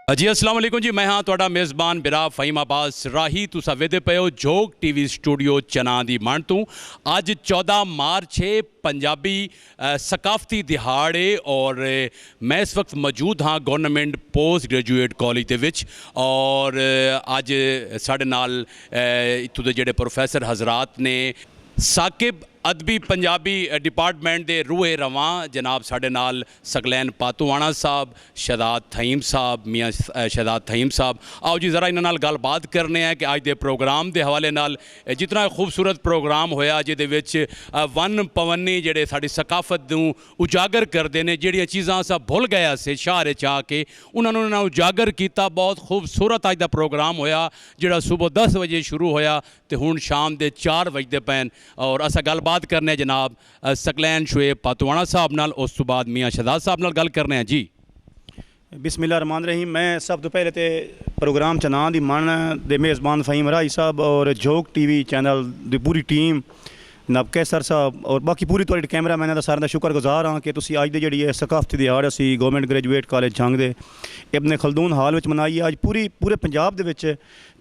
जी अस्सलाम वालेकुम जी। मैं हाँ तुहाडा मेज़बान बिरा फ़हीम अब्बास राही। तुसां वेखदे पे हो जोग टीवी स्टूडियो चना दी मंड तों। अज 14 मार्च है, पंजाबी सकाफती दिहाड़े और मैं इस वक्त मौजूद हाँ गवर्नमेंट पोस्ट ग्रेजुएट कॉलेज दे विच। और अज साडे नाल इत्थों दे जिहड़े प्रोफैसर हजरात ने साकिब अदबी पंजाबी डिपार्टमेंट के रूहे रवां जनाब साढ़े नाल सकलैन पातूआणा साहब, शहजाद थईम साहब, मियाँ शहजाद थईम साहब। आओ जी ज़रा इन्हां नाल गलबात करने हैं कि अज के प्रोग्राम के हवाले नाल जितना खूबसूरत प्रोग्राम होया जिहदे विच वन पवनी जिहड़े साडी सकाफत नूं उजागर करते हैं, जिहड़ियां चीज़ां असां भुल गए से शहर च आके उन्होंने उजागर किया। बहुत खूबसूरत अज का प्रोग्राम होया जिहड़ा सुबह 10 बजे शुरू होया तो हुण शाम के 4 बजते पैन। और असां गलबात करने जनाब सकलैन शुएब पातूआणा साहब नाल, उस तो बाद मियाँ शहजाद साहब नाल गल करने हैं जी। बिस्मिल्लाहिर्रहमानिर्रहीम। मैं सब तो पहले तो प्रोग्राम चना दी मन दे मेज़बान फ़हीम राही साहब और जोग टीवी चैनल दी पूरी टीम, नब कैसर साहब और बाकी पूरी तुहाडी कैमरा मैन दा सारेयां दा शुक्रगुजार हाँ कि तुसीं अज दी जिहड़ी है सकाफती दिहाड़ असी गवर्नमेंट ग्रेजुएट कॉलेज जंग दे इब्न खलदून हाल विच मनाई। अज पूरे पंजाब दे विच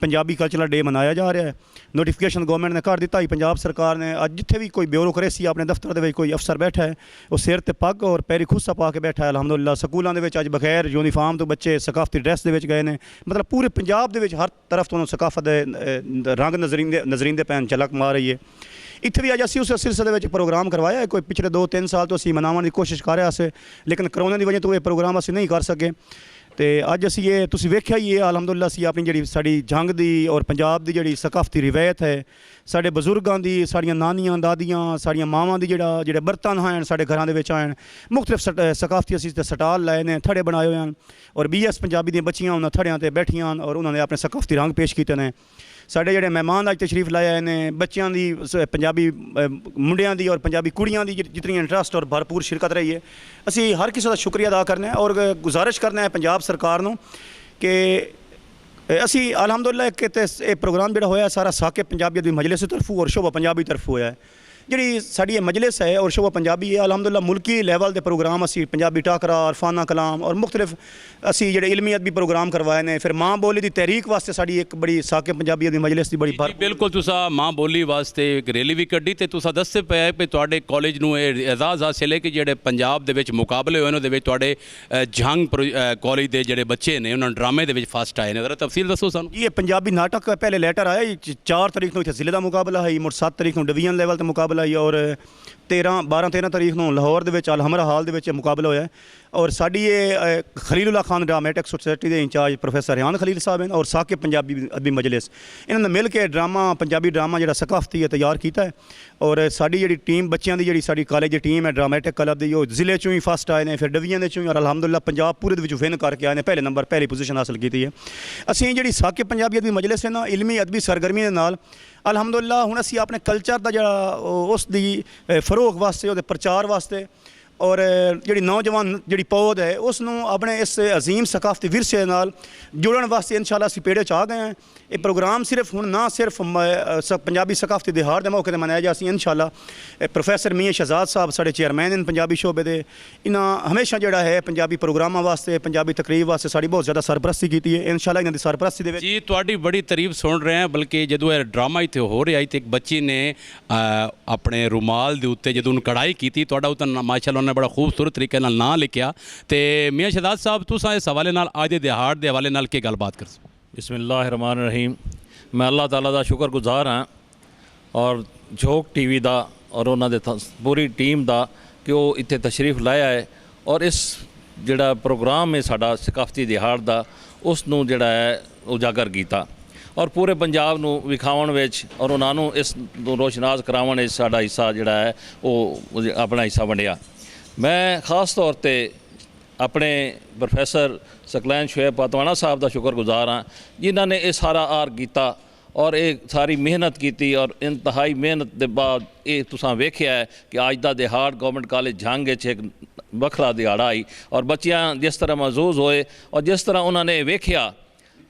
पंजाबी कल्चरल डे मनाया जा रहा है। नोटिफिकेशन गवर्नमेंट ने कर दिता ही, पंजाब सरकार ने अज जिथे भी कोई ब्यूरोक्रेसी अपने दफ्तर दे विच कोई अफसर बैठा है वो सिर ते पग और पैरी खुस्सा पा के बैठा है। अलहमदुलिल्लाह स्कूलों के अज बगैर यूनीफार्म तो बच्चे सकाफती ड्रैस दे विच गए ने। मतलब पूरे पंजाब दे विच हर तरफ तो सकाफत रंग नजरींदे पैन झलक मार रही है। इत्थे भी अज असी उस सिलसिले में प्रोग्राम करवाया है। कोई पिछले 2-3 साल तो असी मनाने की कोशिश कर रहे थे, लेकिन करोना की वजह तो ये प्रोग्राम असी नहीं कर सके। तो अज असी ये तुसीं वेख्या ही है अलहमदुलिल्लाह असी अपनी जी साड़ी जंग की और पंजाब की जी सकाफती रिवायत है, साढ़े बजुर्गों की, साड़ियाँ नानियाँ दादियाँ, साड़ियाँ मावां की जिहड़े बर्तन हैं साढ़े घरों के आए मुख्तलिफ सकाफती असी स्टाल लाए ने, थड़े बनाए हुए हैं और BS पंजाबी दी बच्चियाँ उन्होंने थड़ियां ते बैठियां और उन्होंने अपने सकाफती रंग पेश किए हैं। साढ़े जिहड़े मेहमान अज तशरीफ लाए आए ने बच्चों की, पंजाबी मुंडियां दी और पंजाबी कुड़ियां दी जितनी इंटरस्ट और भरपूर शिरकत रही है। असी हर किसी का शुक्रिया अदा करना है और गुजारिश करना है पंजाब सरकार नूं कि असी अलहमदुलिल्लाह कि प्रोग्राम जिहड़ा होया सारा साकिब पंजाबी दी मजलिस की तरफों और शोभा पंजाबी तरफों होया है। जी साड़ी मजलिस है और शोभा पंजाबी है अलहमदुलिल्लाह मुल्की लैवल के प्रोग्राम असी पंजाबी टाकरा और फाना कलाम और मुख्तलिफ असी जिहड़े इलमी अदबी प्रोग्राम करवाए ने। फिर माँ बोली की तहरीक वास्ते साड़ी एक बड़ी साकिब पंजाबी दी मजलिस की बड़ी बिल्कुल तुसा माँ बोली वास्ते एक रैली भी कड्डी ते तुसा दसदे पे कि तुहाडे कॉलेज नूं एजाज़ हासिल है कि जिहड़े पंजाब दे विच मुकाबले होए उहदे विच तुहाडे जंग कॉलेज के जिहड़े बच्चे ने उन्होंने ड्रामे दे विच फस्ट आए ने। जरा तफसील दसो सानूं। ये पंजाबी नाटक पहले लैटर आया 4 तारीख को इत्थे जिले का मुकाबला है, मुड़ 7 तारीख को डिवीजन लैवल का मुकाबला है और 12-13 तारीख को लाहौर के अलहमरा हाल के मुकाबला होया। और साड़ी ये खलीलुल्लाह खान ड्रामेटिक सोसाइटी के इंचार्ज प्रोफैसर रिहान खलील साहब हैं और साकिब पंजाबी अदबी मजलिस इन्होंने मिल के ड्रामा पंजाबी ड्रामा जो सकाफती है तैयार किया है। और साड़ी जी टीम बच्चों की जी कॉलेज की टीम है ड्रामेटिक क्लब की, जिले चों ही फस्ट आए हैं, फिर डिवीजन चों ही और अलहमदुलिल्लाह पंजाब पूरे विन करके आए हैं, पहले नंबर पहली पोजीशन हासिल की है। असी जी साकिब पंजाबी अदबी मजलिस है ना इलमी अदबी सरगर्मी के नाल अलहमदुलिल्लाह हुण असी अपने कल्चर का जड़ा उसकी फरोग वास्ते और प्रचार वास्ते और जी नौजवान जी पौध है उसनों अपने इस अजीम सकाफती विरसे नाल जुड़न वास्ते इंशाअल्लाह असी पेड़े च आ गए हैं। ये प्रोग्राम सिर्फ हुण ना सिर्फ पंजाबी सकाफती दिहाड़ के मौके पर मनाया जा सी। इंशाअल्लाह प्रोफैसर मियाँ शहजाद साहब साढ़े चेयरमैन इन पंजाबी शोबे दे, इन्हां हमेशा जोड़ा है पंजाबी प्रोग्रामां वास्ते पंजाबी तकरीब वास्ते साड़ी बहुत ज़्यादा सरपरस्ती की है। इंशाअल्लाह इन्हां दी सरपरस्ती दे विच जी तुहाडी बड़ी तारीफ सुन रहे हैं। बल्कि जो यह ड्रामा इत्थे हो रहा है तो एक बच्ची ने अपने रुमाल के उत्ते जो कढ़ाई की तुहाडा उत्ते माशाअल्लाह ने बड़ा खूबसूरत तरीके नाल नाम लिखा। तो मियाँ शहजाद साहब तुसां इस हवाले नाल अज दे दिहाड़ के हवाले नाल की गलबात कर सको। बिस्मिल्लाहिर्रहमानिर्रहीम। मैं अल्लाह ताला दा शुक्रगुजार हाँ और जोग टीवी दा और उन्होंने पूरी टीम दा कि वो इत्थे तशरीफ लाया है और इस जिहड़ा प्रोग्राम है साडा सकाफती दिहाड़ दा उसनूं जिहड़ा है उजागर किया और पूरे पंजाब नूं विखाउण विच और उन्होंने इस रोशनास कराउण विच साडा हिस्सा जिहड़ा है वो अपना हिस्सा वंडिया। मैं खास तौर पर अपने प्रोफैसर सकलैन शुएब पातूआणा साहब का शुक्रगुजार हाँ जिन्होंने ये सारा आर किया और ये सारी मेहनत की और इंतहाई मेहनत के बाद ये तुसां वेख्या है कि अज का दिहाड़ गवर्नमेंट कॉलेज जंग एक वखरा दिहाड़ा आई और बच्चियां जिस तरह महसूस होए और जिस तरह उन्होंने वेख्या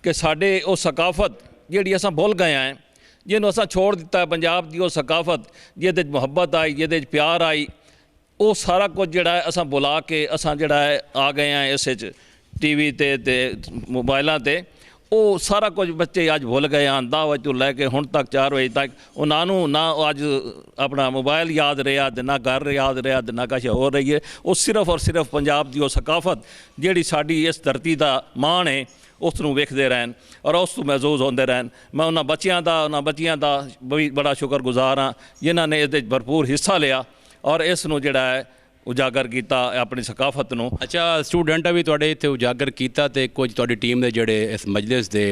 कि साढ़े वो सकाफत जी असां भुल गए हैं जिन्होंने असां छोड़ दिता है पंजाब की वो सकाफत जिहदे मुहब्बत आई जिहदे प्यार आई वो सारा कुछ जिहड़ा है असां बुला के असां जिहड़ा है आ गए हैं इस ਟੀਵੀ ਤੇ ਮੋਬਾਈਲਾਂ ਤੇ ਉਹ ਸਾਰਾ ਕੁਝ ਬੱਚੇ ਅੱਜ ਭੁੱਲ ਗਏ ਹਨ। 10 ਵਜੇ ਤੋਂ ਲੈ ਕੇ ਹੁਣ ਤੱਕ 4 ਵਜੇ ਤੱਕ ਉਹਨਾਂ ਨੂੰ ਨਾ ਅੱਜ ਆਪਣਾ ਮੋਬਾਈਲ ਯਾਦ ਰਿਹਾ ਤੇ ਨਾ ਘਰ ਯਾਦ ਰਿਹਾ ਤੇ ਨਾ ਕੁਛ ਹੋਰ ਰਹੀ ਹੈ। ਉਹ ਸਿਰਫ ਔਰ ਸਿਰਫ ਪੰਜਾਬ ਦੀ ਉਹ ਸਕਾਫਤ ਜਿਹੜੀ ਸਾਡੀ ਇਸ ਧਰਤੀ ਦਾ ਮਾਣ ਹੈ ਉਸ ਨੂੰ ਵੇਖਦੇ ਰਹਿਣ ਔਰ ਉਸ ਤੋਂ ਮਹਿਜ਼ੂਜ਼ ਹੁੰਦੇ ਰਹਿਣ। ਮੈਂ ਉਹਨਾਂ ਬੱਚਿਆਂ ਦਾ ਵੀ ਬੜਾ ਸ਼ੁਕਰਗੁਜ਼ਾਰ ਹਾਂ ਜਿਨ੍ਹਾਂ ਨੇ ਇਹਦੇ 'ਚ ਭਰਪੂਰ ਹਿੱਸਾ ਲਿਆ ਔਰ ਇਸ ਨੂੰ ਜਿਹੜਾ ਹੈ ਉਜਾਗਰ ਕੀਤਾ ਆਪਣੀ ਸਕਾਫਤ ਨੂੰ। ਅੱਛਾ, ਸਟੂਡੈਂਟਾਂ ਵੀ ਤੁਹਾਡੇ ਇੱਥੇ ਉਜਾਗਰ ਕੀਤਾ ਤੇ ਕੁਝ ਤੁਹਾਡੀ ਟੀਮ ਦੇ ਜਿਹੜੇ ਇਸ ਮਜਲਿਸ ਦੇ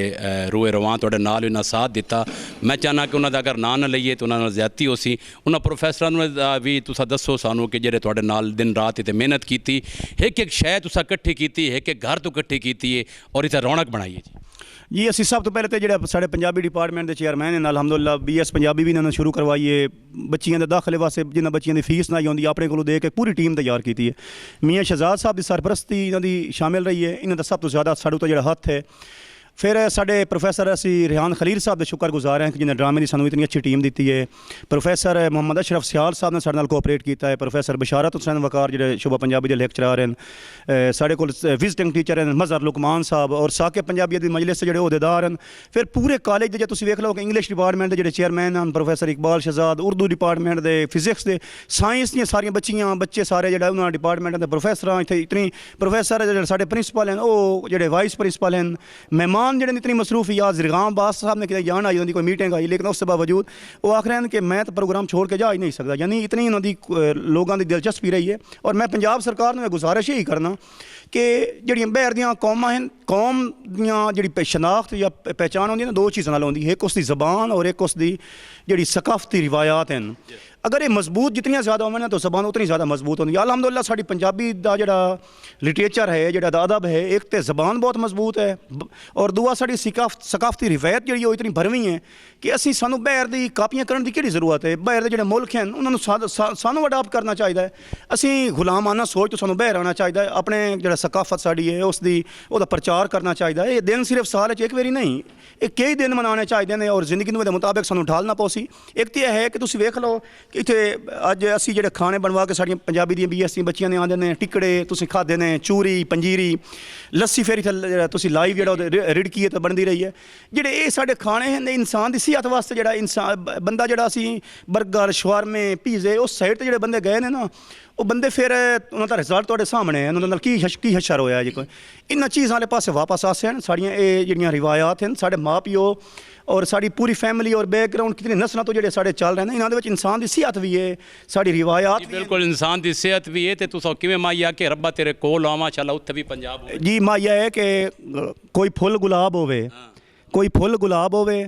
ਰੂਏ ਰਵਾਂ ਤੁਹਾਡੇ ਨਾਲ ਇਹਨਾਂ ਸਾਥ ਦਿੱਤਾ। ਮੈਂ ਚਾਹੁੰਦਾ ਕਿ ਉਹਨਾਂ ਦਾ ਅਗਰ ਨਾਂ ਨਾ ਲਈਏ ਤਾਂ ਉਹਨਾਂ ਨਾਲ ਜ਼ਿਆਦਤੀ ਹੋ ਸੀ। ਉਹਨਾਂ ਪ੍ਰੋਫੈਸਰਾਂ ਨੂੰ ਵੀ ਤੁਸੀਂ ਦੱਸੋ ਸਾਨੂੰ ਕਿ ਜਿਹੜੇ ਤੁਹਾਡੇ ਨਾਲ ਦਿਨ ਰਾਤ ਇੱਥੇ ਮਿਹਨਤ ਕੀਤੀ, ਇੱਕ ਸ਼ੈ ਤੁਸੀਂ ਇਕੱਠੀ ਕੀਤੀ, ਇੱਕ ਘਰ ਤੋਂ ਇਕੱਠੀ ਕੀਤੀ ਹੈ ਔਰ ਇੱਥੇ ਰੌਣਕ ਬਣਾਈ ਹੈ ਜੀ। ਅਸੀਂ ਸਭ ਤੋਂ ਪਹਿਲੇ ਤਾਂ ਜਿਹੜੇ ਸਾਡੇ ਪੰਜਾਬੀ ਡਿਪਾਰਟਮੈਂਟ ਦੇ ਚੇਅਰਮੈਨ ਨੇ ਅਲਹਮਦੁਲਿਲਾ BS ਪੰਜਾਬੀ ਵੀ ਇਹਨਾਂ ਨੇ ਸ਼ੁਰੂ ਕਰਵਾਈ ਹੈ। ਬੱਚਿਆਂ ਦੇ ਦਾਖਲੇ ਵਾਸਤੇ ਜਿਨ੍ਹਾਂ ਬੱਚਿਆਂ ਦੀ ਫੀਸ ਨਾ ਆਉਂਦੀ ਆਪਣੇ ਕੋਲੋਂ ਦੇ ਕੇ ਪੂਰੀ ਟੀਮ ਤਿਆਰ ਕੀਤੀ ਹੈ। ਮੀਆਂ ਸ਼ਹਜ਼ਾਦ ਸਾਹਿਬ ਦੀ ਸਰਪ੍ਰਸਤੀ ਇਹਨਾਂ ਦੀ ਸ਼ਾਮਿਲ ਰਹੀ ਹੈ। ਇਹਨਾਂ ਦਾ ਸਭ ਤੋਂ ਜ਼ਿਆਦਾ ਸਾਡੇ ਉੱਤੇ ਜਿਹੜਾ ਹੱਥ ਹੈ। ਫਿਰ ਸਾਡੇ ਪ੍ਰੋਫੈਸਰ ਅਸੀਂ ਰਿਹਾਨ ਖਲੀਲ ਸਾਹਿਬ ਦੇ ਸ਼ੁਕਰਗੁਜ਼ਾਰ ਹਾਂ ਕਿ ਜਿਹਨੇ ਡਰਾਮੇ ਦੀ ਸਾਨੂੰ ਇਤਨੀ ਅੱਛੀ ਟੀਮ ਦਿੱਤੀ ਹੈ। ਪ੍ਰੋਫੈਸਰ ਮੁਹੰਮਦ ਅਸ਼ਰਫ ਸਿਆਲ ਸਾਹਿਬ ਨੇ ਸਾਡੇ ਨਾਲ ਕੋਆਪਰੇਟ ਕੀਤਾ ਹੈ। ਪ੍ਰੋਫੈਸਰ ਬਸ਼ਾਰਤ ਹੁਸੈਨ ਵਕਾਰ ਜਿਹੜੇ ਸ਼ੁਬਾ ਪੰਜਾਬੀ ਦੇ ਲੈਕਚਰਰ ਹਨ। ਸਾਡੇ ਕੋਲ ਵਿਜ਼ਿਟਿੰਗ ਟੀਚਰ ਹਨ ਮਜ਼ਹਰ ਲੁਕਮਾਨ ਸਾਹਿਬ ਔਰ ਸਾਕਿਬ ਪੰਜਾਬੀ ਦੀ ਮਜਲਿਸ ਦੇ ਜਿਹੜੇ ਅਹੁਦੇਦਾਰ ਹਨ। ਫਿਰ ਪੂਰੇ ਕਾਲਜ ਦੇ ਜੇ ਤੁਸੀਂ ਵੇਖ ਲਓ ਕਿ ਇੰਗਲਿਸ਼ ਡਿਪਾਰਟਮੈਂਟ ਦੇ ਜਿਹੜੇ ਚੇਅਰਮੈਨ ਹਨ ਪ੍ਰੋਫੈਸਰ ਇਕਬਾਲ ਸ਼ਹਜ਼ਾਦ, ਉਰਦੂ ਡਿਪਾਰਟਮੈਂਟ ਦੇ, ਫਿਜ਼ਿਕਸ ਦੇ, ਸਾਇੰਸ ਦੀਆਂ ਸਾਰੀਆਂ ਬੱਚੇ ਸਾਰੇ ਜਿਹੜਾ ਉਹਨਾਂ ਡਿਪਾਰਟਮੈਂਟ ਦੇ ਪ੍ਰੋਫੈਸਰਾਂ ਇੱਥੇ ਇਤਨੀ ਪ੍ਰੋਫੈਸਰ ਜਿਹੜੇ ਸਾਡੇ ਪ੍ਰਿੰਸੀਪਲ ਹਨ ਉਹ ਜਿਹੜੇ ਵਾइस ਪ੍ਰਿੰਸੀਪਲ ਹਨ। ਮਹਿਮਾਨ ਜਿਹੜੇ ਇਤਨੀ ਮਸਰੂਫ ਜ਼ਰਗਾਮ ਬਾਸ ਸਾਹਿਬ ने कितने जान आई कोई मीटिंग आई लेकिन उसके बावजूद वो आख रहे हैं कि मैं तो प्रोग्राम छोड़ के जा ही नहीं सकता। यानी इतनी उन्होंने लोगों की दिलचस्पी रही है। और मैं पंजाब सरकार ने गुजारिश यही करना कि ਜਿਹੜੀਆਂ ਬਾਹਰ ਦੀਆਂ ਕੌਮਾਂ ਹਨ ਕੌਮ ਦੀਆਂ ਜਿਹੜੀ ਸ਼ਨਾਖਤ ਜਾਂ ਪਹਿਚਾਣ ਹੁੰਦੀ ਹੈ ਨਾ ਦੋ ਚੀਜ਼ਾਂ ਨਾਲ ਹੁੰਦੀ ਹੈ। ਇੱਕ ਉਸ ਦੀ ਜ਼ਬਾਨ ਔਰ ਇੱਕ ਉਸ ਦੀ ਜਿਹੜੀ ਸਕਾਫਤੀ ਰਿਵਾਇਤ ਹਨ। अगर ये मजबूत जितनी ज़्यादा होवे ना तो जबान उतनी ज़्यादा मजबूत होती है। अलहमदुलिल्लाह साड़ी पंजाबी का जोड़ा लिटरेचर है जोड़ा अदब है एक तो जबान बहुत मजबूत है और दूआ साड़ी सकाफती रिवायत जी इतनी भरवी है कि असी सानू बाहर की कापियां करने की ज़रूरत है। बाहर के जोड़े मुल्क हैं उन्होंने सानू अडाप्ट करना चाहिए। असी गुलामाना सोच तो सानू बाहर आना चाहिए। अपने जोड़ा सकाफत साड़ी है उसकी उसका प्रचार करना चाहिए। ये दिन सिर्फ साल एक बारी नहीं ये कई दिन मनाने चाहिए ने और जिंदगी के मुताबिक सानू ढालना पौसी। एक तो यह है कि तुम वेख लो इत्थे अज असी ਜਿਹੜੇ ਖਾਣੇ ਬਣਵਾ ਕੇ ਸਾਡੀਆਂ ਪੰਜਾਬੀ ਦੀਆਂ BSc ਬੱਚੀਆਂ ਨੇ ਆਉਂਦੇ ਨੇ ਟਿਕੜੇ ਤੁਸੀਂ ਖਾਦੇ ਨੇ ਚੂਰੀ ਪੰਜੀਰੀ ਲੱਸੀ ਫਿਰ ਇੱਥੇ ਤੁਸੀਂ ਲਾਈਵ ਜਿਹੜਾ ਰਿੜਕੀ ਤੇ ਬਣਦੀ ਰਹੀ ਹੈ। ਜਿਹੜੇ ਇਹ ਸਾਡੇ ਖਾਣੇ ਹਨ ਇਨਸਾਨ ਦੀ ਸਿਹਤ ਵਾਸਤੇ ਜਿਹੜਾ ਇਨਸਾਨ ਬੰਦਾ ਜਿਹੜਾ ਅਸੀਂ 버ਗਰ ਸ਼ਵਾਰਮੇ ਪੀਜ਼ੇ ਉਸ ਸਾਈਡ ਤੇ ਜਿਹੜੇ ਬੰਦੇ ਗਏ ਨੇ ਨਾ ਉਹ ਬੰਦੇ ਫਿਰ ਉਹਨਾਂ ਦਾ ਰਿਜ਼ਲਟ ਤੁਹਾਡੇ ਸਾਹਮਣੇ ਹੈ। ਉਹਨਾਂ ਨਾਲ ਕੀ ਹਸ਼ਰ ਹੋਇਆ ਜੀ ਕੋਈ ਇਹਨਾਂ ਚੀਜ਼ਾਂ ਵਾਲੇ ਪਾਸੇ ਵਾਪਸ ਆਸੇ ਹਨ। ਸਾਡੀਆਂ ਇਹ ਜਿਹੜੀਆਂ ਰਿਵਾਇਤ ਹਨ ਸਾਡੇ ਮਾਂ ਪਿਓ और साड़ी पूरी फैमिली और बैकग्राउंड कितनी नस्लों तो जो साढ़े चल रहे हैं इन्होंने इंसान की सेहत भी है साड़ी रिवायात बिल्कुल इंसान की सेहत भी है। तो तुस किवें माइया कि रब्बा तेरे कोल आवां चल उत्थे भी पंजाब जी माइया है कि कोई फुल गुलाब होवे कोई फुल गुलाब होवे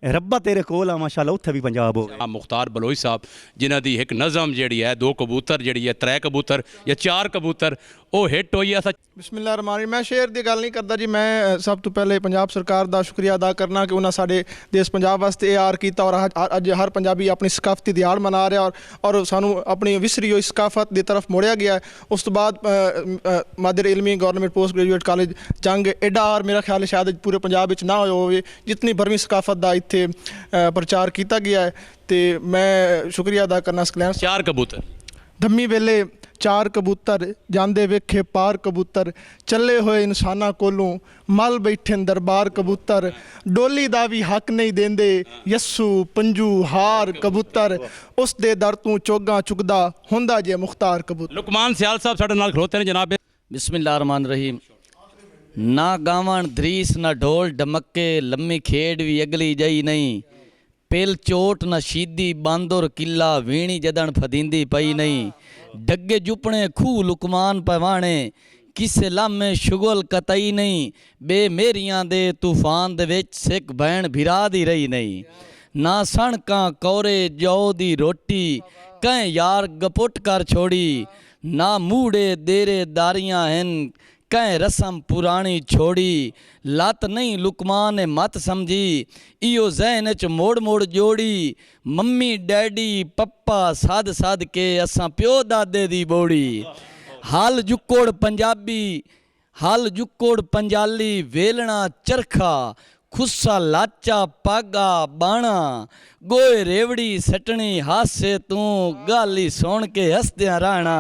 रब्बा तेरे कोल माशाअल्लाह उत्थे भी पंजाब हो। मुख्तार बलोच साहब जिन्हां दी एक नज़म जिहड़ी है 2 कबूतर जिहड़ी है 3 कबूतर या 4 कबूतर ਉਹ ਹਿੱਟ ਹੋਈ ਆ। ਬਿਸਮਿਲ੍ਲਾ ਰਹਿਮਾਨ ਰਹੀਮ। ਮੈਂ ਸ਼ੇਰ ਦੀ ਗੱਲ ਨਹੀਂ ਕਰਦਾ ਜੀ। ਮੈਂ ਸਭ ਤੋਂ ਪਹਿਲੇ ਪੰਜਾਬ ਸਰਕਾਰ ਦਾ ਸ਼ੁਕਰੀਆ ਅਦਾ ਕਰਨਾ ਕਿ ਉਹਨਾਂ ਸਾਡੇ ਦੇਸ਼ ਪੰਜਾਬ ਵਾਸਤੇ ਇਹ ਆਰ ਕੀਤਾ ਔਰ ਅੱਜ ਹਰ ਪੰਜਾਬੀ ਆਪਣੀ ਸਕਾਫਤੀ ਦਿਹਾੜ ਮਨਾ ਰਿਹਾ ਔਰ ਸਾਨੂੰ ਆਪਣੀ ਵਿਸਰੀ ਹੋਈ ਸਕਾਫਤ ਦੀ ਤਰਫ ਮੋੜਿਆ ਗਿਆ। ਉਸ ਤੋਂ ਬਾਅਦ ਮਾਦਰ ਇਲਮੀ ਗਵਰਨਮੈਂਟ ਪੋਸਟ ਗ੍ਰੈਜੂਏਟ ਕਾਲਜ ਜੰਗ ਐਡਾ ਔਰ ਮੇਰਾ ਖਿਆਲ ਹੈ ਸ਼ਾਇਦ ਪੂਰੇ ਪੰਜਾਬ ਵਿੱਚ ਨਾ ਹੋਇਆ ਹੋਵੇ ਜਿਤਨੀ ਭਰਵੀਂ ਸਕਾਫਤ ਦਾ ਇੱਥੇ ਪ੍ਰਚਾਰ ਕੀਤਾ ਗਿਆ ਹੈ। ਤੇ ਮੈਂ ਸ਼ੁਕਰੀਆ ਅਦਾ ਕਰਨਾ ਸਕਲੈਨ 4 ਕਬੂਤਰ ਧੰਮੀ ਵੇਲੇ 4 ਕਬੂਤਰ ਜਾਂਦੇ ਵੇਖੇ ਪਾਰ ਕਬੂਤਰ ਚੱਲੇ ਹੋਏ ਇਨਸਾਨਾਂ ਕੋਲੋਂ ਮਲ ਬੈਠੇ ਦਰਬਾਰ ਕਬੂਤਰ ਡੋਲੀ ਦਾ ਵੀ ਹੱਕ ਨਹੀਂ ਦਿੰਦੇ ਯੱਸੂ ਪੰਜੂ ਹਾਰ ਕਬੂਤਰ ਉਸ ਦੇ ਦਰ ਤੋਂ ਚੋਗਾ ਚੁਗਦਾ ਹੁੰਦਾ ਜੇ ਮੁਖਤਾਰ ਕਬੂਤਰ। ਲੁਕਮਾਨ ਸਿਆਲ ਸਾਹਿਬ ਸਾਡੇ ਨਾਲ ਖਲੋਤੇ ਨੇ ਜਨਾਬ। ਬਿਸਮਿਲ੍ਲਾਹਿਰ ਰਹਿਮਾਨਿਰ ਰਹੀਮ। ਨਾ ਗਾਵਣ ਧਰੀਸ ਨਾ ਢੋਲ ਢਮੱਕੇ ਲੰਮੀ ਖੇਡ ਵੀ ਅਗਲੀ ਜਈ ਨਹੀਂ ਪਿਲ ਚੋਟ ਨਾ ਸ਼ੀਦੀ ਬਾਂਦੋਰ ਕਿੱਲਾ ਵੀਣੀ ਜਦਣ ਫਦੀਂਦੀ ਪਈ ਨਹੀਂ ਡੱਗੇ ਜੁਪਣੇ ਖੂਹ ਲੁਕਮਾਨ ਪਵਾਣੇ ਕਿਸੇ ਲਾਮੇ ਸ਼ੁਗਲ ਕਤਈ ਨਹੀਂ ਬੇਮੇਰੀਆਂ ਦੇ ਤੂਫਾਨ ਦੇ ਵਿੱਚ ਸਿੱਖ ਭੈਣ ਭਰਾ ਦੀ ਰਹੀ ਨਹੀਂ ਨਾ ਸਣਕਾਂ ਕੌਰੇ ਜੌ ਦੀ ਰੋਟੀ ਕਹ ਯਾਰ ਗਪੁੱਟ ਕਰ ਛੋੜੀ ਨਾ ਮੂੜੇ ਦੇਰੇ ਦਾਰੀਆਂ ਹਨ कह रस्म पुरानी छोड़ी लत नहीं लुकमान ने मत समझी इो जहन च मोड़ मोड़ जोड़ी मम्मी डैडी पप्पा सद सद के असां प्यो दादे दी बोड़ी हल जुकोड़ पंजाबी हल जुकोड़ पंजाली वेलना चरखा खुस्सा लाचा पागा बाणा गोए रेवड़ी सटनी हासे तू गाली सुन के हसदियां रहना।